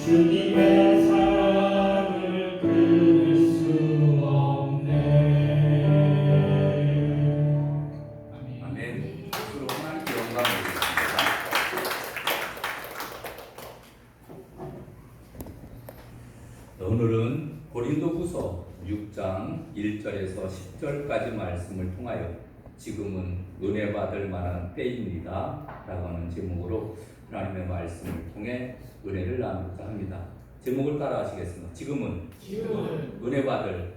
주님의 사랑을 끊을 수 없네. 아멘. 스스로 하나님께 영광을 드립니다. 오늘은 고린도후서 6장 1절에서 10절까지 말씀을 통하여 지금은 은혜 받을 만한 때입니다 라고 하는 제목으로 하나님의 말씀을 통해 은혜를 나누고자 합니다. 제목을 따라 하시겠습니다. 지금은 은혜 받을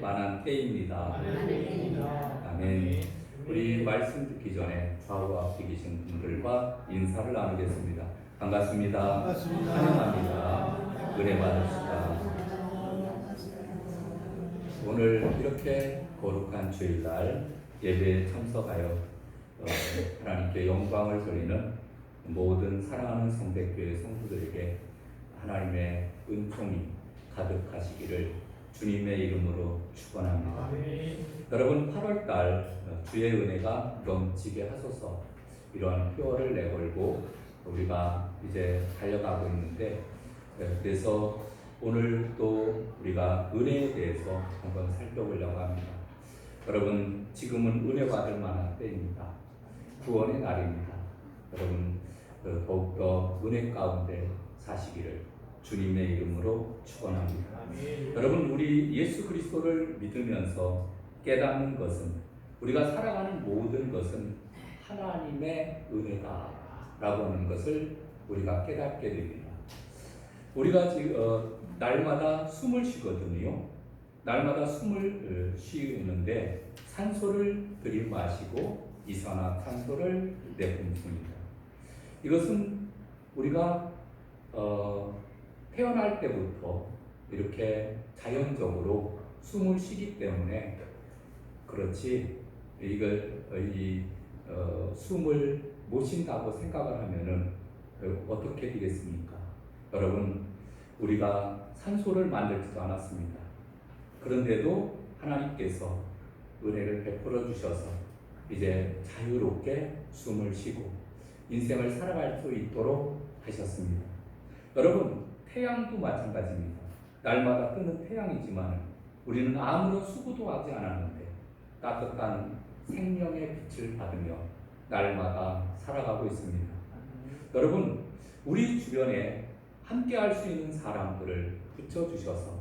만한 때입니다. 아멘. 우리 말씀 듣기 전에 좌우 앞에 계신 분들과 인사를 나누겠습니다. 반갑습니다. 환영합니다. 은혜 받읍시다. 오늘 이렇게 거룩한 주일날 예배에 참석하여 하나님께 영광을 돌리는 모든 사랑하는 성백교회 성도들에게 하나님의 은총이 가득하시기를 주님의 이름으로 축원합니다. 여러분 8월달 주의 은혜가 넘치게 하소서 이러한 표어를 내걸고 우리가 이제 달려가고 있는데 그래서 오늘 또 우리가 은혜에 대해서 한번 살펴보려고 합니다. 여러분 지금은 은혜 받을 만한 때입니다. 구원의 날입니다. 여러분 더욱더 은혜 가운데 사시기를 주님의 이름으로 축원합니다. 여러분 우리 예수 그리스도를 믿으면서 깨닫는 것은 우리가 살아가는 모든 것은 하나님의 은혜다라고 하는 것을 우리가 깨닫게 됩니다. 우리가 지금 날마다 숨을 쉬거든요. 날마다 숨을 쉬는데 산소를 들이마시고 이산화탄소를 내뿜습니다. 이것은 우리가 태어날 때부터 이렇게 자연적으로 숨을 쉬기 때문에 그렇지 숨을 못 쉰다고 생각을 하면은 어떻게 되겠습니까? 여러분 우리가 산소를 만들지도 않았습니다. 그런데도 하나님께서 은혜를 베풀어 주셔서 이제 자유롭게 숨을 쉬고 인생을 살아갈 수 있도록 하셨습니다. 여러분 태양도 마찬가지입니다. 날마다 뜨는 태양이지만 우리는 아무런 수고도 하지 않았는데 따뜻한 생명의 빛을 받으며 날마다 살아가고 있습니다. 여러분 우리 주변에 함께 할 수 있는 사람들을 붙여주셔서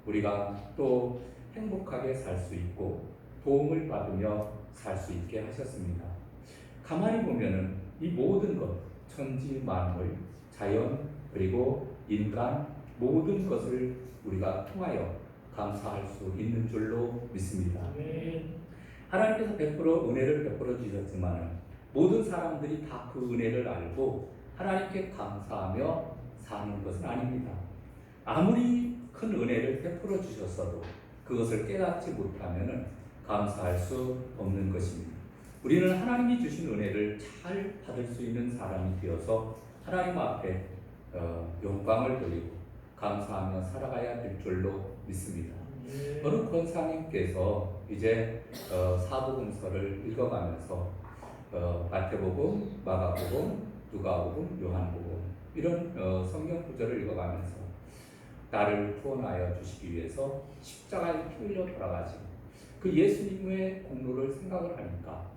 우리가 또 행복하게 살 수 있고 도움을 받으며 살 수 있게 하셨습니다. 가만히 보면은 이 모든 것, 천지 만물, 자연 그리고 인간 모든 것을 우리가 통하여 감사할 수 있는 줄로 믿습니다. 하나님께서 은혜를 베풀어 주셨지만 모든 사람들이 다 그 은혜를 알고 하나님께 감사하며 사는 것은 아닙니다. 아무리 큰 은혜를 베풀어 주셨어도 그것을 깨닫지 못하면 감사할 수 없는 것입니다. 우리는 하나님이 주신 은혜를 잘 받을 수 있는 사람이 되어서 하나님 앞에 영광을 돌리고 감사하며 살아가야 될 줄로 믿습니다. 어느 권사님께서 이제 사복음서를 읽어가면서 마태복음, 마가복음, 누가복음, 요한복음 이런 성경 구절을 읽어가면서 나를 구원하여 주시기 위해서 십자가에 피 흘려 돌아가시고 그 예수님의 공로를 생각을 하니까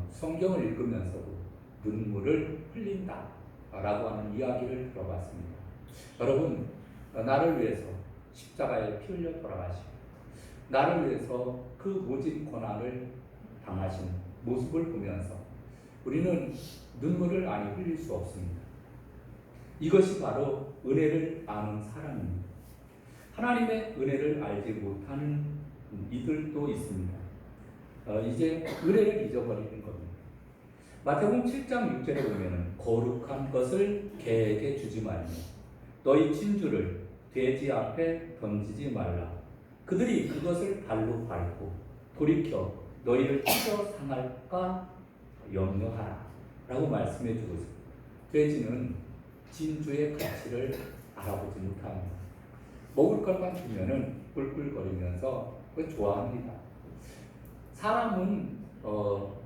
성경을 읽으면서도 눈물을 흘린다라고 하는 이야기를 들어봤습니다. 여러분, 나를 위해서 십자가에 피 흘려 돌아가시고 나를 위해서 그 모진 고난을 당하신 모습을 보면서 우리는 눈물을 아니 흘릴 수 없습니다. 이것이 바로 은혜를 아는 사람입니다. 하나님의 은혜를 알지 못하는 이들도 있습니다. 이제 은혜를 잊어버리는 겁니다. 마태복음 7장 6절에 보면 거룩한 것을 개에게 주지 말며 너희 진주를 돼지 앞에 던지지 말라. 그들이 그것을 발로 밟고 돌이켜 너희를 찢어 상할까 염려하라 라고 말씀해 주고 있습니다. 돼지는 진주의 가치를 알아보지 못합니다. 먹을 것만 주면은 꿀꿀거리면서 그걸 좋아합니다. 사람은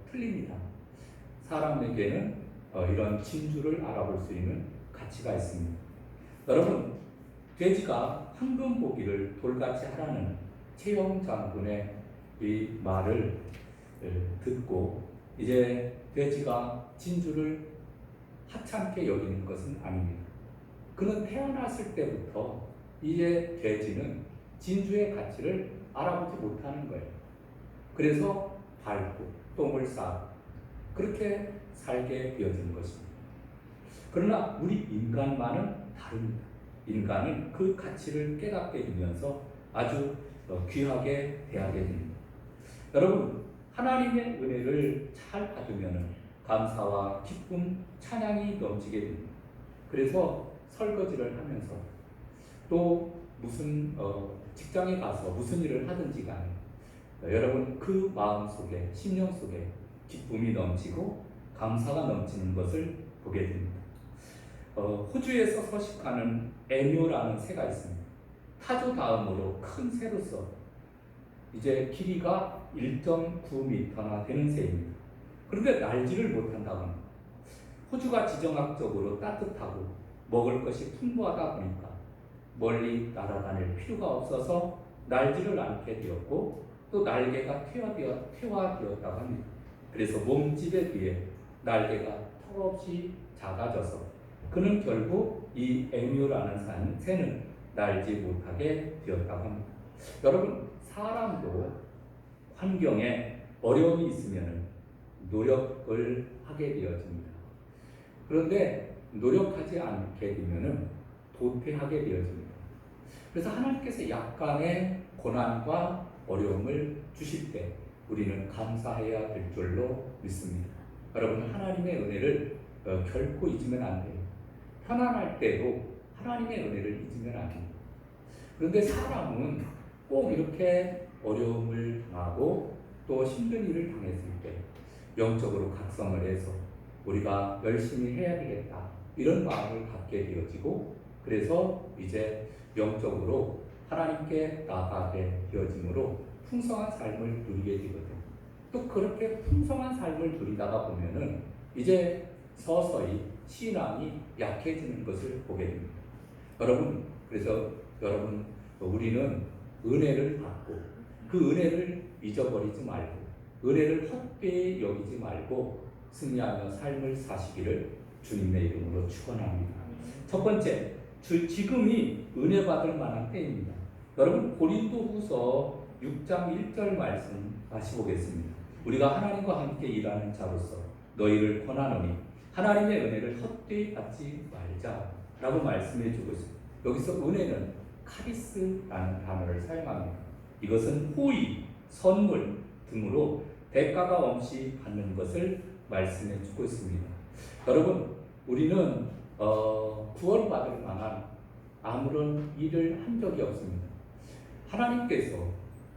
틀립니다. 사람에게는 이런 진주를 알아볼 수 있는 가치가 있습니다. 여러분, 돼지가 황금 보기를 돌같이 하라는 최영 장군의 이 말을 듣고 이제 돼지가 진주를 하찮게 여기는 것은 아닙니다. 그는 태어났을 때부터 이제 돼지는 진주의 가치를 알아보지 못하는 거예요. 그래서 밟고 똥을 싸고 그렇게 살게 되어진 것입니다. 그러나 우리 인간만은 다릅니다. 인간은 그 가치를 깨닫게 되면서 아주 귀하게 대하게 됩니다. 여러분, 하나님의 은혜를 잘 받으면 감사와 기쁨, 찬양이 넘치게 됩니다. 그래서 설거지를 하면서 또 무슨 직장에 가서 무슨 일을 하든지 간에 여러분 그 마음 속에, 심령 속에 기쁨이 넘치고 감사가 넘치는 것을 보게 됩니다. 호주에서 서식하는 에뮤라는 새가 있습니다. 타조 다음으로 큰 새로서 이제 길이가 1.9m나 되는 새입니다. 그런데 날지를 못한다고 합니다. 호주가 지정학적으로 따뜻하고 먹을 것이 풍부하다 보니까 멀리 날아다닐 필요가 없어서 날지를 않게 되었고 또 날개가 퇴화되었다고 합니다. 그래서 몸집에 비해 날개가 턱없이 작아져서 그는 결국 이 에뮤라는 새는 날지 못하게 되었다고 합니다. 여러분, 사람도 환경에 어려움이 있으면 노력을 하게 되어집니다. 그런데 노력하지 않게 되면 도태하게 되어집니다. 그래서 하나님께서 약간의 고난과 어려움을 주실 때 우리는 감사해야 될 줄로 믿습니다. 여러분, 하나님의 은혜를 결코 잊으면 안 돼요. 편안할 때도 하나님의 은혜를 잊으면 안 됩니다. 그런데 사람은 꼭 이렇게 어려움을 당하고 또 힘든 일을 당했을 때 영적으로 각성을 해서 우리가 열심히 해야 되겠다 이런 마음을 갖게 되어지고 그래서 이제 영적으로 하나님께 나아가게 되어짐으로 풍성한 삶을 누리게 되거든요. 또 그렇게 풍성한 삶을 누리다가 보면은 이제 서서히 신앙이 약해지는 것을 보게 됩니다. 여러분, 그래서 여러분, 우리는 은혜를 받고 그 은혜를 잊어버리지 말고 은혜를 헛되이 여기지 말고 승리하며 삶을 사시기를 주님의 이름으로 축원합니다. 첫 번째, 지금이 은혜 받을 만한 때입니다. 여러분, 고린도후서 6장 1절 말씀 다시 보겠습니다. 우리가 하나님과 함께 일하는 자로서 너희를 권하노니 하나님의 은혜를 헛되이 받지 말자라고 말씀해 주고 있습니다. 여기서 은혜는 카리스라는 단어를 사용합니다. 이것은 호의, 선물 등으로 대가가 없이 받는 것을 말씀해 주고 있습니다. 여러분, 우리는 구원받을 만한 아무런 일을 한 적이 없습니다. 하나님께서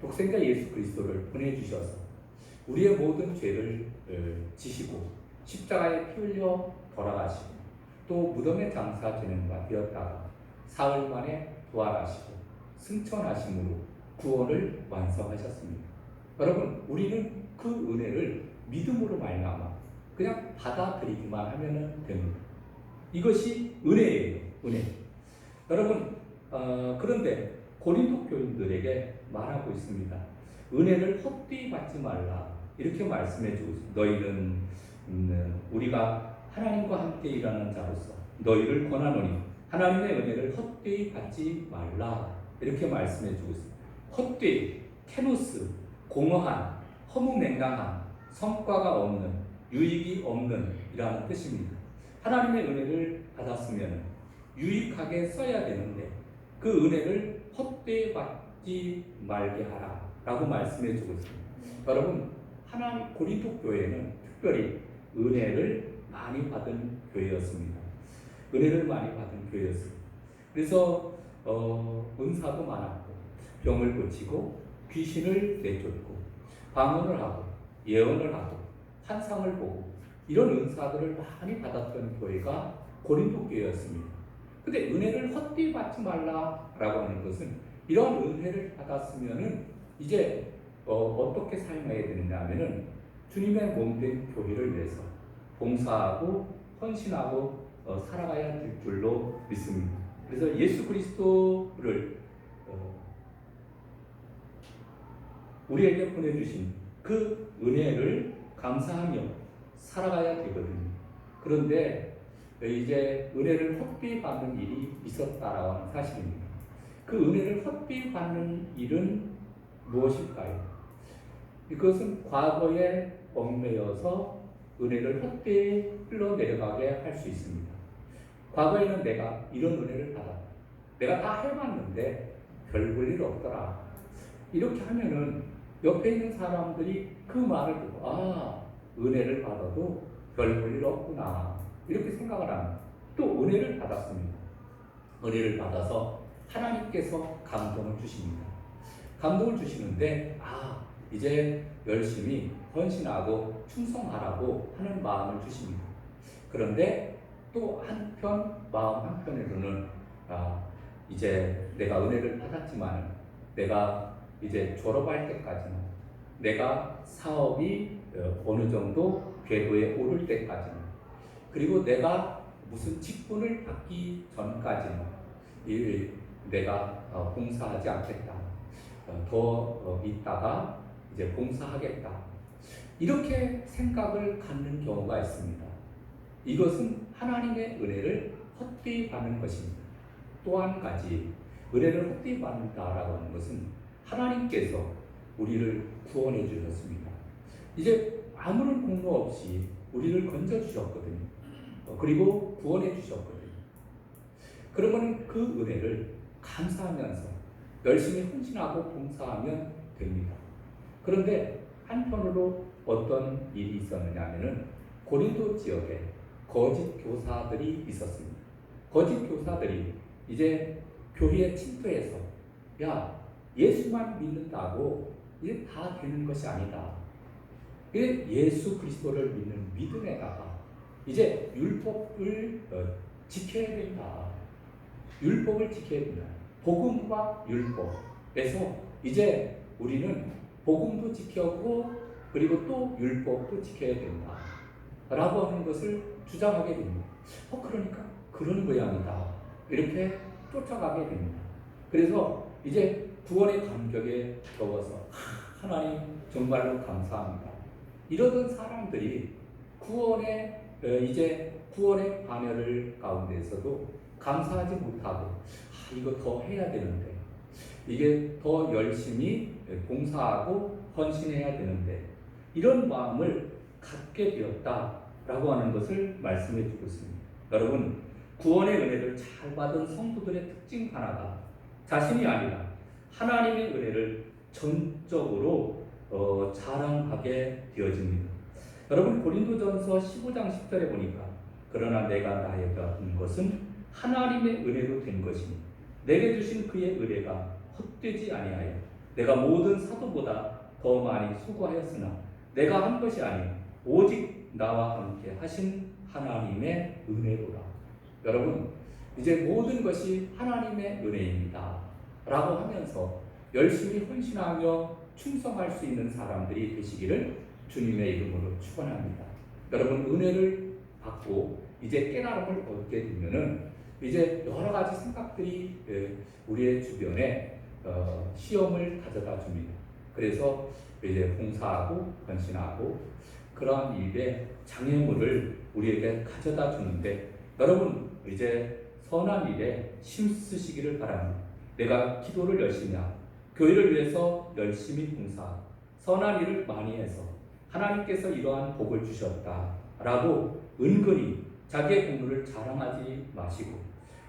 독생자 예수 그리스도를 보내주셔서 우리의 모든 죄를 지시고 십자가에 피 흘려 돌아가시고 또 무덤에 장사되는 바 되었다가 사흘 만에 부활하시고 승천하심으로 구원을 완성하셨습니다. 여러분, 우리는 그 은혜를 믿음으로 말미암아 그냥 받아들이기만 하면 됩니다. 이것이 은혜예요. 은혜. 여러분 그런데 고린도 교인들에게 말하고 있습니다. 은혜를 헛되이 받지 말라. 이렇게 말씀해 주고 있습니다. 너희는 우리가 하나님과 함께 일하는 자로서 너희를 권하노니 하나님의 은혜를 헛되이 받지 말라. 이렇게 말씀해 주고 있습니다. 헛되이, 테노스, 공허한, 허무맹랑한, 성과가 없는, 유익이 없는 이라는 뜻입니다. 하나님의 은혜를 받았으면 유익하게 써야 되는데 그 은혜를 헛되이 받지 말게 하라 라고 말씀해 주고 있습니다. 여러분 하나님 고린도 교회는 특별히 은혜를 많이 받은 교회였습니다. 은혜를 많이 받은 교회였습니다. 그래서 은사도 많았고 병을 고치고 귀신을 내쫓고 방언을 하고 예언을 하고 환상을 보고 이런 은사들을 많이 받았던 교회가 고린도 교회였습니다. 근데 은혜를 헛되이 받지 말라라고 하는 것은 이런 은혜를 받았으면은 이제 어떻게 사용해야 되느냐 하면은 주님의 몸된 교회를 위해서 봉사하고 헌신하고 살아가야 될 줄로 믿습니다. 그래서 예수 그리스도를 우리에게 보내주신 그 은혜를 감사하며 살아가야 되거든요. 그런데 이제 은혜를 헛되이 받는 일이 있었다라고 하는 사실입니다. 그 은혜를 헛되이 받는 일은 무엇일까요? 이것은 과거에 얽매여서 은혜를 헛되이 흘러내려가게 할 수 있습니다. 과거에는 내가 이런 은혜를 받았다. 내가 다 해봤는데 별 볼 일 없더라. 이렇게 하면은 옆에 있는 사람들이 그 말을 듣고 은혜를 받아도 별 볼 일 없구나 이렇게 생각을 합니다. 또 은혜를 받았습니다. 은혜를 받아서 하나님께서 감동을 주십니다. 감동을 주시는데 이제 열심히 헌신하고 충성하라고 하는 마음을 주십니다. 그런데 또 한편 마음 한편으로는 이제 내가 은혜를 받았지만 내가 이제 졸업할 때까지는 내가 사업이 어느 정도 궤도에 오를 때까지는 그리고 내가 무슨 직분을 받기 전까지는 내가 봉사하지 않겠다. 더 있다가 이제 봉사하겠다. 이렇게 생각을 갖는 경우가 있습니다. 이것은 하나님의 은혜를 헛되이 받는 것입니다. 또 한 가지 은혜를 헛되이 받는다라고 하는 것은 하나님께서 우리를 구원해 주셨습니다. 이제 아무런 공로 없이 우리를 건져 주셨거든요. 그리고 구원해 주셨거든요. 그러면 그 은혜를 감사하면서 열심히 헌신하고 봉사하면 됩니다. 그런데 한편으로 어떤 일이 있었느냐 하면은 고린도 지역에 거짓 교사들이 있었습니다. 거짓 교사들이 이제 교회에 침투해서 예수만 믿는다고 이게 다 되는 것이 아니다. 예수 그리스도를 믿는 믿음에다가 이제 율법을 지켜야 된다. 율법을 지켜야 된다. 복음과 율법에서 이제 우리는 복음도 지켜고 그리고 또 율법도 지켜야 된다. 라고 하는 것을 주장하게 됩니다. 그러니까 그런 모양이다. 이렇게 쫓아가게 됩니다. 그래서 이제 구원의 감격에 겨워서 하나님 정말로 감사합니다. 이러던 사람들이 구원의 반열을 가운데서도 감사하지 못하고 이거 더 해야 되는데 이게 더 열심히 봉사하고 헌신해야 되는데 이런 마음을 갖게 되었다라고 하는 것을 말씀해 주고 있습니다. 여러분 구원의 은혜를 잘 받은 성도들의 특징 하나가 자신이 아니라 하나님의 은혜를 전적으로 자랑하게 되어집니다. 여러분 고린도전서 15장 10절에 보니까 그러나 내가 나에게 준 것은 하나님의 은혜로 된 것이니 내게 주신 그의 은혜가 헛되지 아니하여 내가 모든 사도보다 더 많이 수고하였으나 내가 한 것이 아니 오직 나와 함께 하신 하나님의 은혜로라. 여러분 이제 모든 것이 하나님의 은혜입니다 라고 하면서 열심히 헌신하며 충성할 수 있는 사람들이 되시기를 주님의 이름으로 축원합니다. 여러분 은혜를 받고 이제 깨달음을 얻게 되면은 이제 여러 가지 생각들이 우리의 주변에 시험을 가져다 줍니다. 그래서 이제 봉사하고 헌신하고 그러한 일에 장애물을 우리에게 가져다 주는데 여러분 이제 선한 일에 힘쓰시기를 바랍니다. 내가 기도를 열심히 하고 교회를 위해서 열심히 봉사하고 선한 일을 많이 해서 하나님께서 이러한 복을 주셨다라고 은근히 자기의 공로를 자랑하지 마시고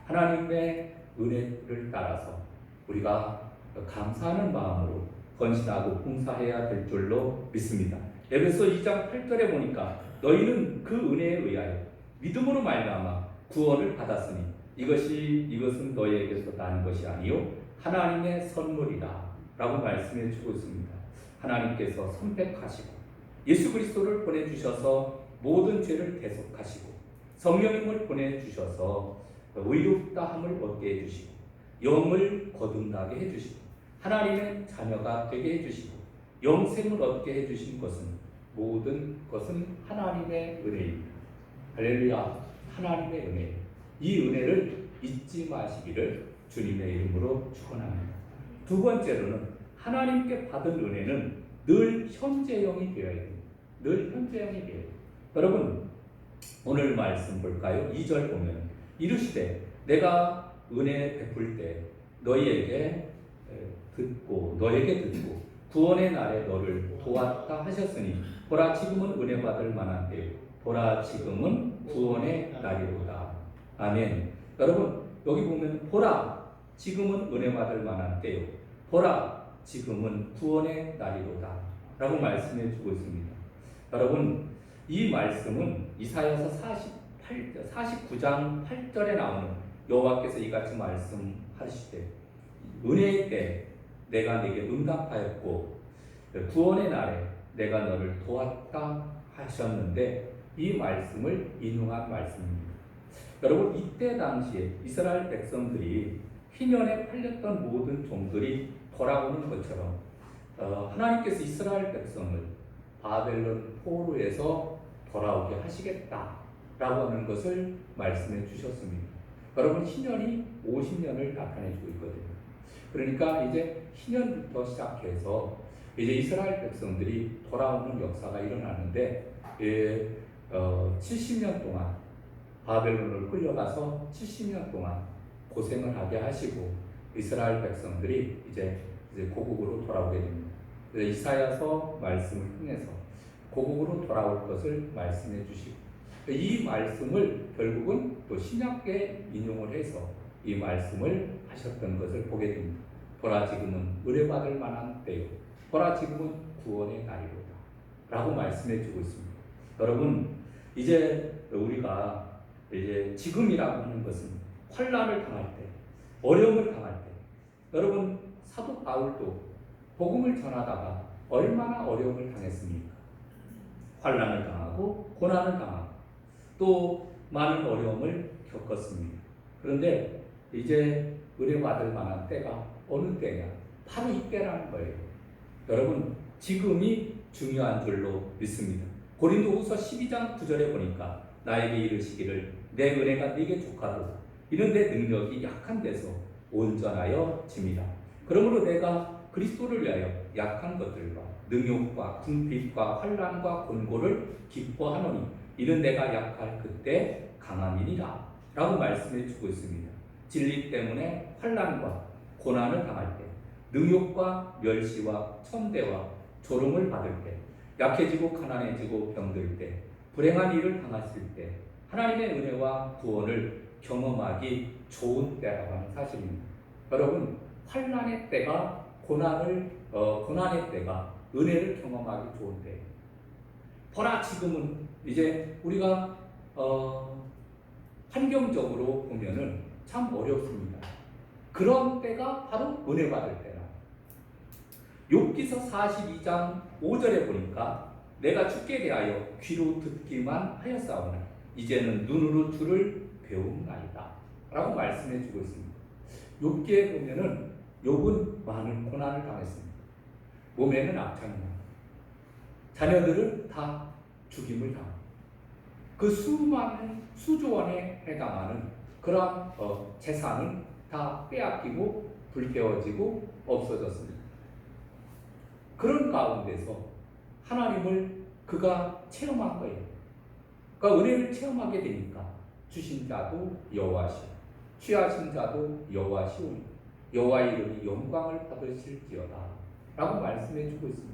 하나님의 은혜를 따라서 우리가 감사하는 마음으로 헌신하고 봉사해야 될 줄로 믿습니다. 에베소 2장 8절에 보니까 너희는 그 은혜에 의하여 믿음으로 말미암아 구원을 받았으니 이것은 너희에게서 나는 것이 아니요 하나님의 선물이다 라고 말씀해 주고 있습니다. 하나님께서 선택하시고 예수 그리스도를 보내주셔서 모든 죄를 대속하시고 성령님을 보내주셔서 의롭다함을 얻게 해주시고 영을 거듭나게 해주시고 하나님의 자녀가 되게 해주시고 영생을 얻게 해주신 것은 모든 것은 하나님의 은혜입니다. 할렐루야. 하나님의 은혜. 이 은혜를 잊지 마시기를 주님의 이름으로 축원합니다. 두 번째로는 하나님께 받은 은혜는 늘 현재형이 되어야 됩니다. 늘 현재형이 되어야 됩니다. 여러분 오늘 말씀 볼까요? 2절 보면 이르시되 내가 은혜 베풀 때 너에게 듣고 구원의 날에 너를 도왔다 하셨으니 보라 지금은 은혜 받을 만한 때요 보라 지금은 구원의 날이로다. 아멘. 여러분 여기 보면 보라 지금은 은혜 받을 만한 때요 보라 지금은 구원의 날이로다 라고 말씀해 주고 있습니다. 여러분 이 말씀은 이사야서 49장 8절에 나오는 여호와께서 이같이 말씀하시되 은혜의 때 내가 네게 응답하였고 구원의 날에 내가 너를 도왔다 하셨는데 이 말씀을 인용한 말씀입니다. 여러분 이때 당시에 이스라엘 백성들이 희년에 팔렸던 모든 종들이 돌아오는 것처럼 하나님께서 이스라엘 백성을 바벨론 포로에서 돌아오게 하시겠다라고 하는 것을 말씀해 주셨습니다. 여러분 희년이 50년을 나타내주고 있거든요. 그러니까 이제 희년부터 시작해서 이제 이스라엘 백성들이 돌아오는 역사가 일어나는데 70년 동안 바벨론을 끌려가서 70년 동안 고생을 하게 하시고 이스라엘 백성들이 이제 고국으로 돌아오게 됩니다. 이사야서 말씀을 통해서 고국으로 돌아올 것을 말씀해 주시고 이 말씀을 결국은 또 신약에 인용을 해서 이 말씀을 하셨던 것을 보게 됩니다. 보라 지금은 의뢰받을 만한 때요 보라 지금은 구원의 날이로다 라고 말씀해 주고 있습니다. 여러분 이제 우리가 이제 지금이라고 하는 것은 환난을 당할 때 어려움을 당할 때 여러분 사도 바울도 복음을 전하다가 얼마나 어려움을 당했습니까? 환난을 당하고 고난을 당하고 또 많은 어려움을 겪었습니다. 그런데 이제 의뢰받을 만한 때가 어느 때냐? 바로 이때라는 거예요. 여러분 지금이 중요한 줄로 믿습니다. 고린도후서 12장 9절에 보니까 나에게 이르시기를 내 은혜가 네게 족하도다. 이런 내 능력이 약한 데서 온전하여 집니다. 그러므로 내가 그리스도를 위하여 약한 것들과 능욕과 궁핍과 환난과 곤고를 기뻐하노니 이는 내가 약할 그때 강함이니라 라고 말씀해 주고 있습니다. 진리 때문에 환난과 고난을 당할 때 능욕과 멸시와 천대와 조롱을 받을 때 약해지고 가난해지고 병들 때 불행한 일을 당했을 때 하나님의 은혜와 구원을 경험하기 좋은 때라고 하는 사실입니다. 여러분 환난의 때가 고난의 때가 은혜를 경험하기 좋은 때예요. 보라 지금은 이제 우리가 환경적으로 보면은 참 어렵습니다. 그런 때가 바로 은혜 받을 때라. 욥기서 42장 5절에 보니까 내가 주께 대하여 귀로 듣기만 하였사오나 이제는 눈으로 주를 배움나이다 라고 말씀해 주고 있습니다. 욥기에 보면은 욥은 많은 고난을 당했습니다. 몸에는 악창이 나고 자녀들은 다 죽임을 당하고 그 수많은 수조 원에 해당하는 그러한 재산은 다 빼앗기고 불태워지고 없어졌습니다. 그런 가운데서 하나님을 그가 체험한 거예요. 그러니까 은혜를 체험하게 되니까 주신 자도 여호와시오, 취하신 자도 여호와시오니 여호와의 이름이 영광을 받으실지어다 라고 말씀해 주고 있습니다.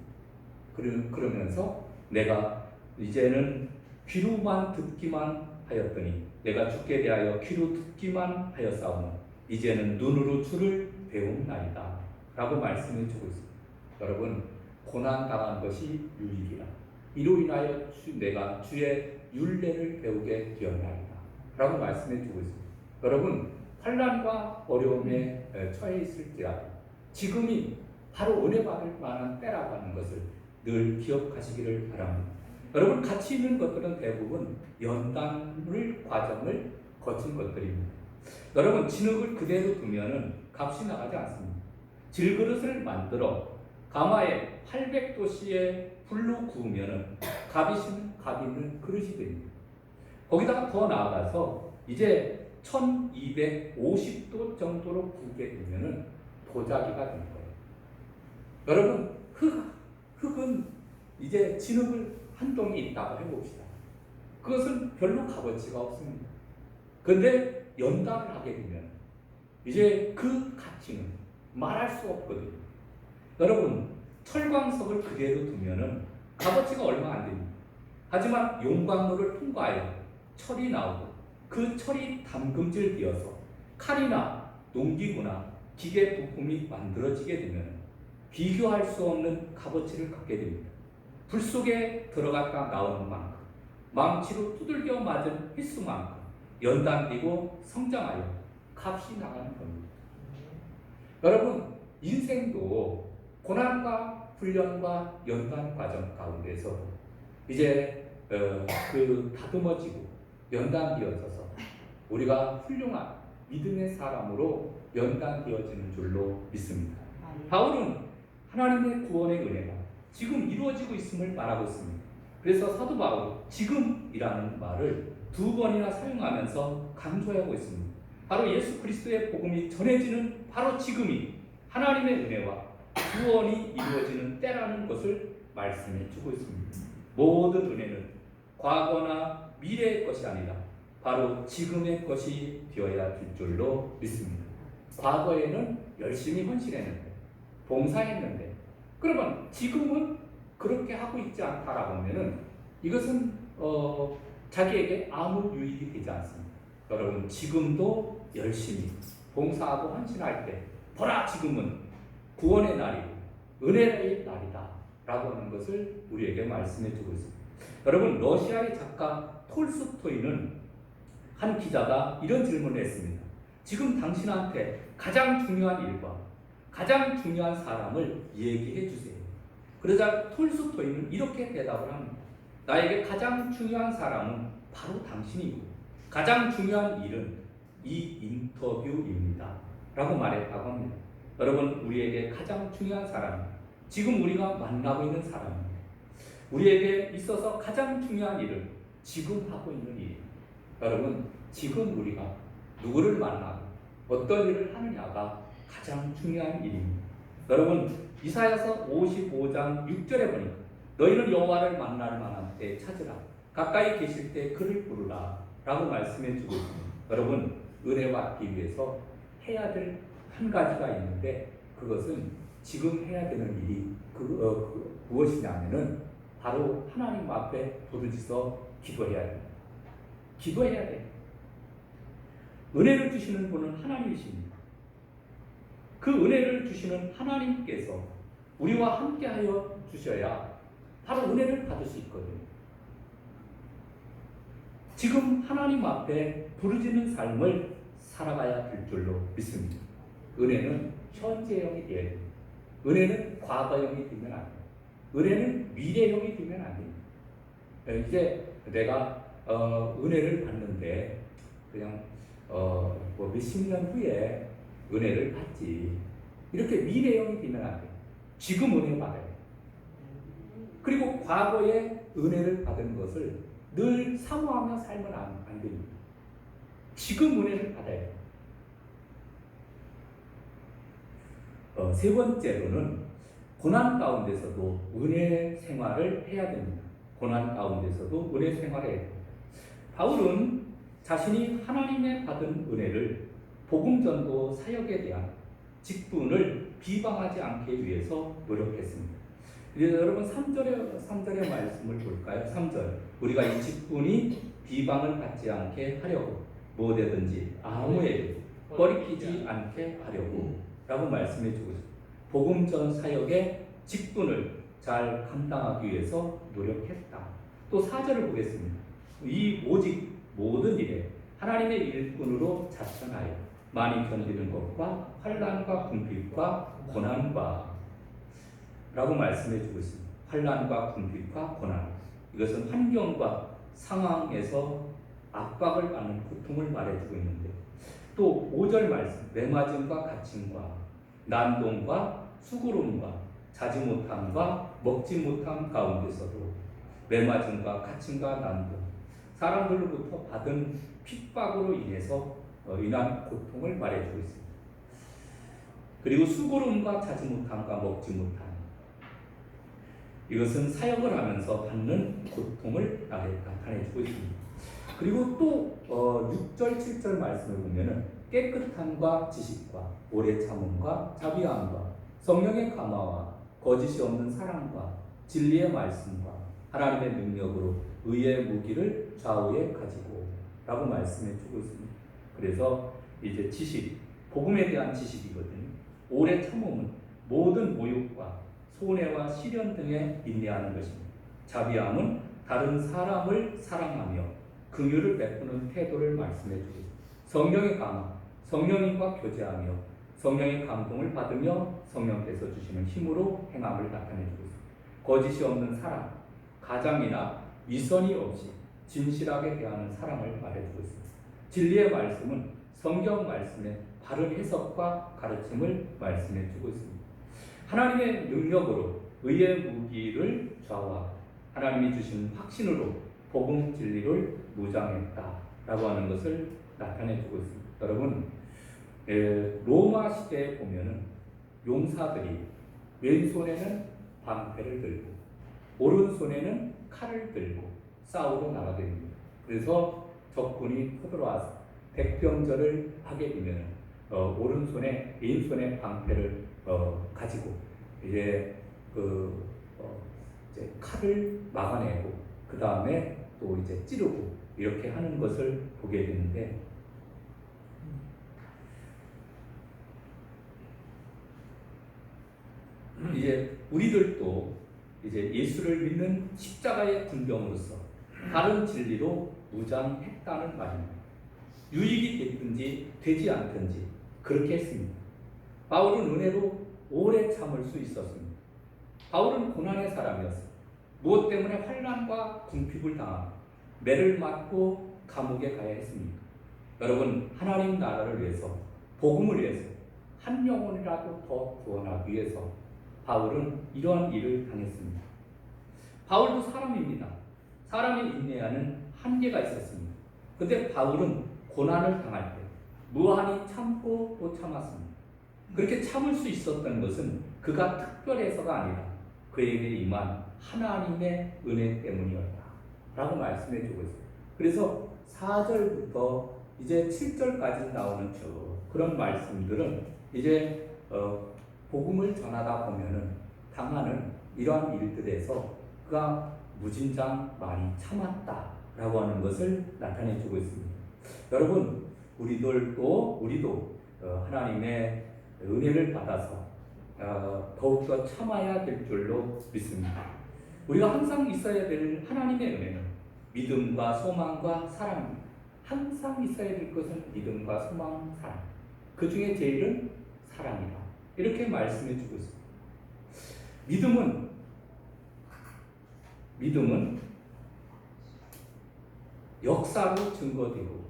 그러면서 내가 이제는 귀로만 듣기만 하였더니 내가 주께 대하여 귀로 듣기만 하였사오나 이제는 눈으로 주를 배움나이다 라고 말씀해 주고 있습니다. 여러분, 고난당한 것이 유익이라 이로 인하여 내가 주의 율례를 배우게 되었나이다 라고 말씀해 주고 있습니다. 여러분, 환난과 어려움에 처해 있을지라도 지금이 바로 은혜 받을 만한 때라고 하는 것을 늘 기억하시기를 바랍니다. 여러분, 가치 있는 것들은 대부분 연단을 과정을 거친 것들입니다. 여러분, 진흙을 그대로 두면은 값이 나가지 않습니다. 질그릇을 만들어 가마에 800도씨의 불로 구우면은 값이 있는 그릇이 됩니다. 거기다가 더 나아가서 이제 1250도 정도로 구우게 되면은 도자기가 되는 거예요. 여러분, 흙은 이제 진흙을 한 동이 있다고 해봅시다. 그것은 별로 값어치가 없습니다. 그런데 연단을 하게 되면 이제 그 가치는 말할 수 없거든요. 여러분, 철광석을 그대로 두면은 값어치가 얼마 안 됩니다. 하지만 용광로를 통과하여 철이 나오고 그 철이 담금질 되어서 칼이나 농기구나 기계 부품이 만들어지게 되면 비교할 수 없는 값어치를 갖게 됩니다. 불 속에 들어갔다 나오는 만큼, 망치로 두들겨 맞은 횟수만큼 연단되고 성장하여 값이 나가는 겁니다. 여러분, 인생도 고난과 훈련과 연단 과정 가운데서 이제 그 다듬어지고 연단되어져서 우리가 훌륭한 믿음의 사람으로 연단되어지는 줄로 믿습니다. 바울은 하나님의 구원의 은혜가 지금 이루어지고 있음을 말하고 있습니다. 그래서 사도 바울은 지금이라는 말을 2번이나 사용하면서 강조하고 있습니다. 바로 예수 그리스도의 복음이 전해지는 바로 지금이 하나님의 은혜와 구원이 이루어지는 때라는 것을 말씀해 주고 있습니다. 모든 은혜는 과거나 미래의 것이 아니라 바로 지금의 것이 되어야 될 줄로 믿습니다. 과거에는 열심히 헌신했는데, 봉사했는데, 그러면 지금은 그렇게 하고 있지 않다라고 하면은 이것은 자기에게 아무 유익이 되지 않습니다. 여러분, 지금도 열심히 봉사하고 헌신할 때 보라, 지금은 구원의 날이고 은혜의 날이다 라고 하는 것을 우리에게 말씀해 주고 있습니다. 여러분, 러시아의 작가 톨스토이는 한 기자가 이런 질문을 했습니다. 지금 당신한테 가장 중요한 일과 가장 중요한 사람을 얘기해 주세요. 그러자 톨스토이는 이렇게 대답을 합니다. 나에게 가장 중요한 사람은 바로 당신이고 가장 중요한 일은 이 인터뷰입니다 라고 말했다고 합니다. 여러분, 우리에게 가장 중요한 사람, 지금 우리가 만나고 있는 사람입니다. 우리에게 있어서 가장 중요한 일은 지금 하고 있는 일입니다. 여러분, 지금 우리가 누구를 만나고 어떤 일을 하느냐가 가장 중요한 일입니다. 여러분, 이사야서 55장 6절에 보니까 너희는 여호와를 만날 만한 때 찾으라, 가까이 계실 때 그를 부르라 라고 말씀해 주고 있습니다. 여러분, 은혜 받기 위해서 해야 될 한 가지가 있는데 그것은 지금 해야 되는 일이 무엇이냐면은 바로 하나님 앞에 부르짖어 기도해야 됩니다. 기도해야 돼요. 은혜를 주시는 분은 하나님이십니다. 그 은혜를 주시는 하나님께서 우리와 함께하여 주셔야 바로 은혜를 받을 수 있거든요. 지금 하나님 앞에 부르짖는 삶을 살아가야 될 줄로 믿습니다. 은혜는 현재형이 되어야 됩니다. 은혜는 과거형이 되면 안 돼요. 은혜는 미래형이 되면 안 됩니다. 이제 내가 은혜를 받는데 그냥 뭐 몇십 년 후에 은혜를 받지, 이렇게 미래형이 되면 안 돼요. 지금 은혜 받아요. 그리고 과거에 은혜를 받은 것을 늘 사모하며 살면 안 됩니다. 지금 은혜를 받아야 돼요. 세 번째로는 고난 가운데서도 은혜 생활을 해야 됩니다. 고난 가운데서도 은혜 생활을 해야 됩니다. 바울은 자신이 하나님의 받은 은혜를 복음 전도 사역에 대한 직분을 비방하지 않기 위해서 노력했습니다. 이제 여러분 3절의 말씀을 볼까요? 3절. 우리가 이 직분이 비방을 받지 않게 하려고 무엇이든지 아무에게 꺼리끼지 않게 하려고 라고 말씀해 주고 있습니다. 복음 전 사역의 직분을 잘 감당하기 위해서 노력했다. 또 4절을 보겠습니다. 이 오직 모든 일에 하나님의 일꾼으로 자천하여 많이 견디는 것과 환난과 궁핍과 고난과 라고 말씀해 주고 있습니다. 환난과 궁핍과 고난. 이것은 환경과 상황에서 압박을 받는 고통을 말해주고 있는데, 또 5절 말씀, 매맞음과 갇힘과 난동과 수고로움과 자지 못함과 먹지 못함 가운데서도 매맞음과 갇힘과 난동, 사람들로부터 받은 핍박으로 인해서 인한 고통을 말해주고 있습니다. 그리고 수고로움과 자지 못함과 먹지 못함, 이것은 사역을 하면서 받는 고통을 나타내주고 있습니다. 그리고 또 6절, 7절 말씀을 보면은 깨끗함과 지식과 오래 참음과 자비함과 성령의 감화와 거짓이 없는 사랑과 진리의 말씀과 하나님의 능력으로 의의 무기를 좌우에 가지고 라고 말씀해 주고 있습니다. 그래서 이제 지식, 복음에 대한 지식이거든요. 오래 참음은 모든 모욕과 손해와 시련 등에 인내하는 것입니다. 자비함은 다른 사람을 사랑하며 긍휼을 베푸는 태도를 말씀해 주고 있습니다. 성령의 감화, 성령님과 교제하며 성령의 감동을 받으며 성령께서 주시는 힘으로 행함을 나타내 주고 있습니다. 거짓이 없는 사랑, 가장이나 위선이 없이 진실하게 대하는 사랑을 말해주고 있습니다. 진리의 말씀은 성경 말씀의 바른 해석과 가르침을 말씀해 주고 있습니다. 하나님의 능력으로 의의 무기를 좌우하고 하나님이 주신 확신으로 복음 진리를 무장했다라고 하는 것을 나타내 주고 있습니다. 여러분, 로마 시대에 보면은 용사들이 왼손에는 방패를 들고 오른손에는 칼을 들고 싸우러 나가게 됩니다. 그래서 적군이 쳐들어와서 백병전을 하게 되면 오른손에 왼손에 방패를 가지고 이제 이제 칼을 막아내고 그 다음에 또 이제 찌르고 이렇게 하는 것을 보게 되는데, 이제 우리들도 이제 예수를 믿는 십자가의 군병으로서 다른 진리로 무장했다는 말입니다. 유익이 됐든지 되지 않든지 그렇게 했습니다. 바울은 은혜로 오래 참을 수 있었습니다. 바울은 고난의 사람이었습니다. 무엇 때문에 환난과 궁핍을 당하며 매를 맞고 감옥에 가야 했습니까? 여러분, 하나님 나라를 위해서, 복음을 위해서, 한 영혼이라도 더 구원하기 위해서 바울은 이러한 일을 당했습니다. 바울도 사람입니다. 사람이 인내하는 한계가 있었습니다. 그런데 바울은 고난을 당할 때 무한히 참고 또 참았습니다. 그렇게 참을 수 있었던 것은 그가 특별해서가 아니라 그에게 임한 하나님의 은혜 때문이었다 라고 말씀해 주고 있습니다. 그래서 4절부터 이제 7절까지 나오는 그런 말씀들은 이제 복음을 전하다 보면은 당하는 이러한 일들에서 그가 무진장 많이 참았다라고 하는 것을 나타내 주고 있습니다. 여러분, 우리도 하나님의 은혜를 받아서 더욱더 참아야 될 줄로 믿습니다. 우리가 항상 있어야 될 하나님의 은혜는 믿음과 소망과 사랑입니다. 항상 있어야 될 것은 믿음과 소망, 사랑. 그 중에 제일은 사랑이다. 이렇게 말씀해 주고 있습니다. 믿음은 역사로 증거되고,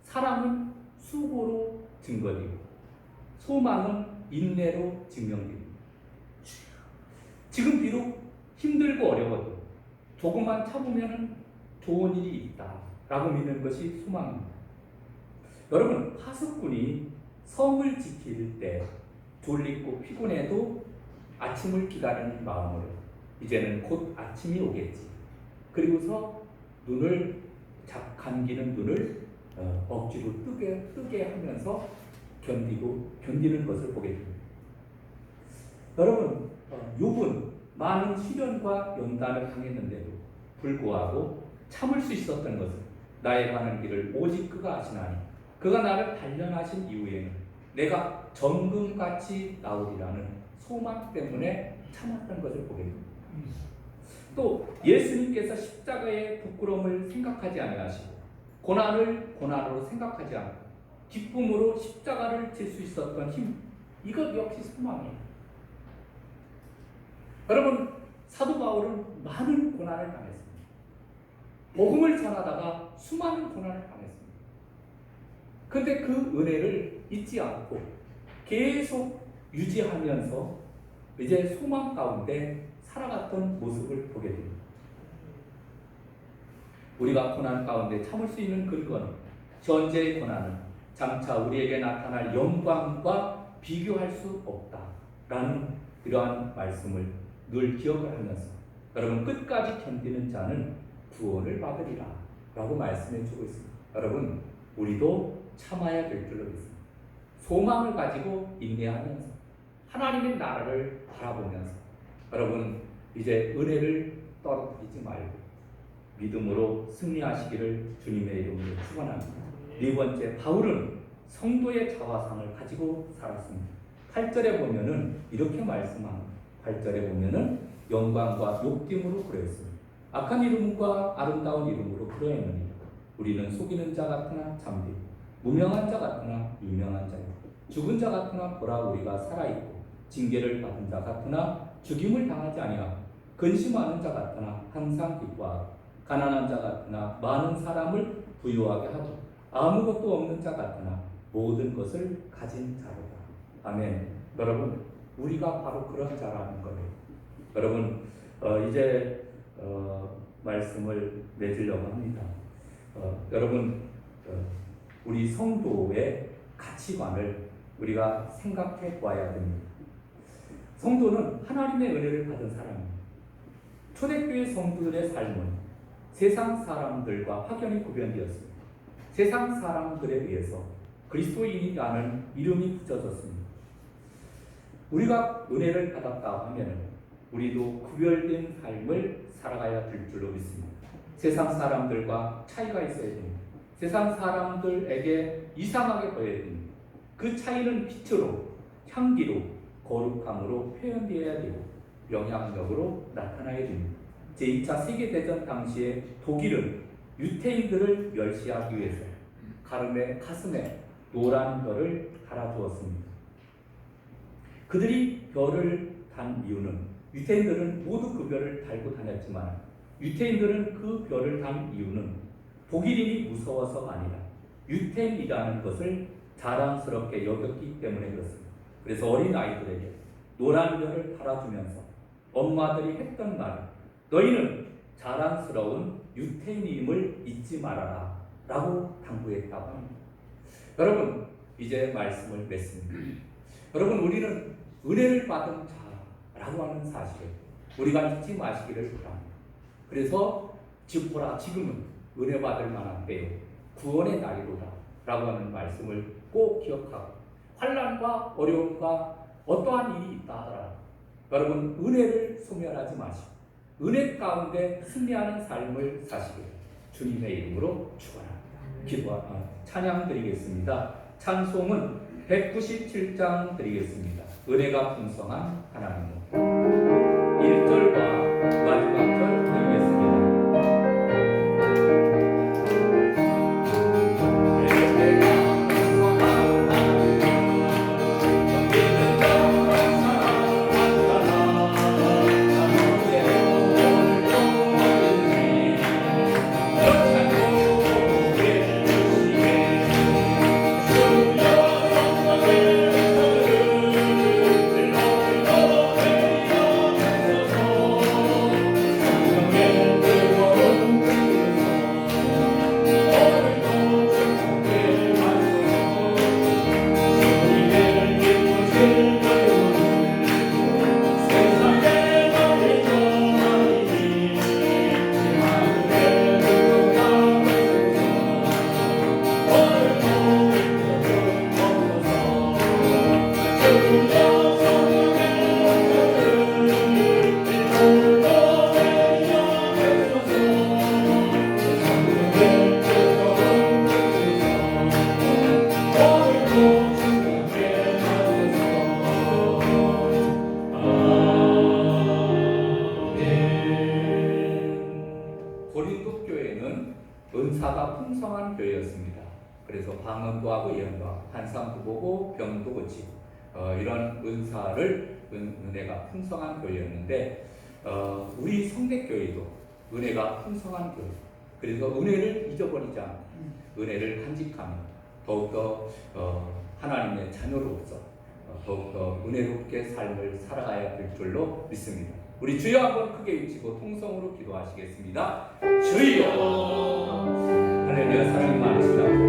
사랑은 수고로 증거되고, 소망은 인내로 증명됩니다. 지금 비록 힘들고 어려워도 조금만 참으면 좋은 일이 있다라고 믿는 것이 소망입니다. 여러분, 파수꾼이 성을 지킬 때 졸리고 피곤해도 아침을 기다리는 마음으로 이제는 곧 아침이 오겠지. 그리고서 눈을 감기는 눈을 억지로 뜨게 하면서 견디는 것을 보게 됩니다. 여러분, 욥은 많은 시련과 연단을 당했는데도 불구하고 참을 수 있었던 것은 나의 가는 길을 오직 그가 아시나니 그가 나를 단련하신 이후에는 내가 정금같이 나오리라는 소망 때문에 참았던 것을 보게 됩니다. 또 예수님께서 십자가의 부끄러움을 생각하지 아니하시고 고난을 고난으로 생각하지 않고 기쁨으로 십자가를 질 수 있었던 힘, 이것 역시 소망이에요. 여러분, 사도 바울은 많은 고난을 당했습니다. 복음을 전하다가 수많은 고난을 당했습니다. 그런데 그 은혜를 잊지 않고 계속 유지하면서 이제 소망 가운데 살아갔던 모습을 보게 됩니다. 우리가 고난 가운데 참을 수 있는 근거는 현재의 고난은 장차 우리에게 나타날 영광과 비교할 수 없다라는 이러한 말씀을 늘 기억을 하면서 여러분, 끝까지 견디는 자는 구원을 받으리라 라고 말씀해 주고 있습니다. 여러분, 우리도 참아야 될 줄로 믿습니다. 소망을 가지고 인내하면서 하나님의 나라를 바라보면서 여러분, 이제 은혜를 떨어뜨리지 말고 믿음으로 승리하시기를 주님의 이름으로 축원합니다. 네 번째, 바울은 성도의 자화상을 가지고 살았습니다. 8절에 보면은 이렇게 말씀합니다. 8절에 보면은 영광과 욕됨으로 그러했습니다. 악한 이름과 아름다운 이름으로 그러했느니라. 우리는 속이는 자 같으나 잠들고 무명한 자 같으나 유명한 자요, 죽은 자 같으나 보라 우리가 살아있고 징계를 받은 자 같으나 죽임을 당하지 아니하고 근심하는 자 같으나 항상 기뻐하고 가난한 자 같으나 많은 사람을 부유하게 하고 아무것도 없는 자 같으나 모든 것을 가진 자로다. 아멘. 여러분, 우리가 바로 그런 자라는 거예요. 여러분, 이제 말씀을 맺으려고 합니다. 여러분, 우리 성도의 가치관을 우리가 생각해 보아야 됩니다. 성도는 하나님의 은혜를 받은 사람입니다. 초대교회 성도들의 삶은 세상 사람들과 확연히 구별되었습니다. 세상 사람들에 비해서 그리스도인이라는 이름이 붙여졌습니다. 우리가 은혜를 받았다 하면 우리도 구별된 삶을 살아가야 될 줄로 믿습니다. 세상 사람들과 차이가 있어야 됩니다. 세상 사람들에게 이상하게 보여야 됩니다. 그 차이는 빛으로, 향기로, 거룩함으로 표현되어야 되고 영향력으로 나타나야 됩니다. 제2차 세계대전 당시에 독일은 유태인들을 멸시하기 위해서 가슴에 노란 별을 달아주었습니다. 그들이 별을 단 이유는 유태인들은 모두 그 별을 달고 다녔지만 유태인들은 그 별을 단 이유는 독일인이 무서워서가 아니라 유태인이라는 것을 자랑스럽게 여겼기 때문에 그렇습니다. 그래서 어린 아이들에게 노란 별을 달아주면서 엄마들이 했던 말은 너희는 자랑스러운 유태인임을 잊지 말아라 라고 당부했다고 합니다. 여러분, 이제 말씀을 맺습니다. 여러분, 우리는 은혜를 받은 자라고 하는 사실을 우리가 잊지 마시기를 바랍니다. 그래서 보라, 지금은 은혜 받을 만한 때요, 구원의 날이로다 라고 하는 말씀을 꼭 기억하고 환난과 어려움과 어떠한 일이 있다 하더라도 여러분, 은혜를 소멸하지 마시고 은혜 가운데 승리하는 삶을 사시길 주님의 이름으로 축원합니다. 찬양 드리겠습니다. 찬송은 197장 드리겠습니다. 은혜가 풍성한 하나님으로 1절과 마지막 절 드리겠습니다. 주여 교회였습니다. 그래서 방언도 하고 예언도 하고 환상도 보고 병도 고치고 이런 은혜가 풍성한 교회였는데 우리 성대교회도 은혜가 풍성한 교회. 그래서 은혜를 잊어버리지 않고 은혜를 간직하며 더욱더 하나님의 자녀로서 더욱더 은혜롭게 삶을 살아가야 될 줄로 믿습니다. 우리 주여 한번 크게 외치고 통성으로 기도하시겠습니다. 주여. 할렐루야. 사랑이 많으시다.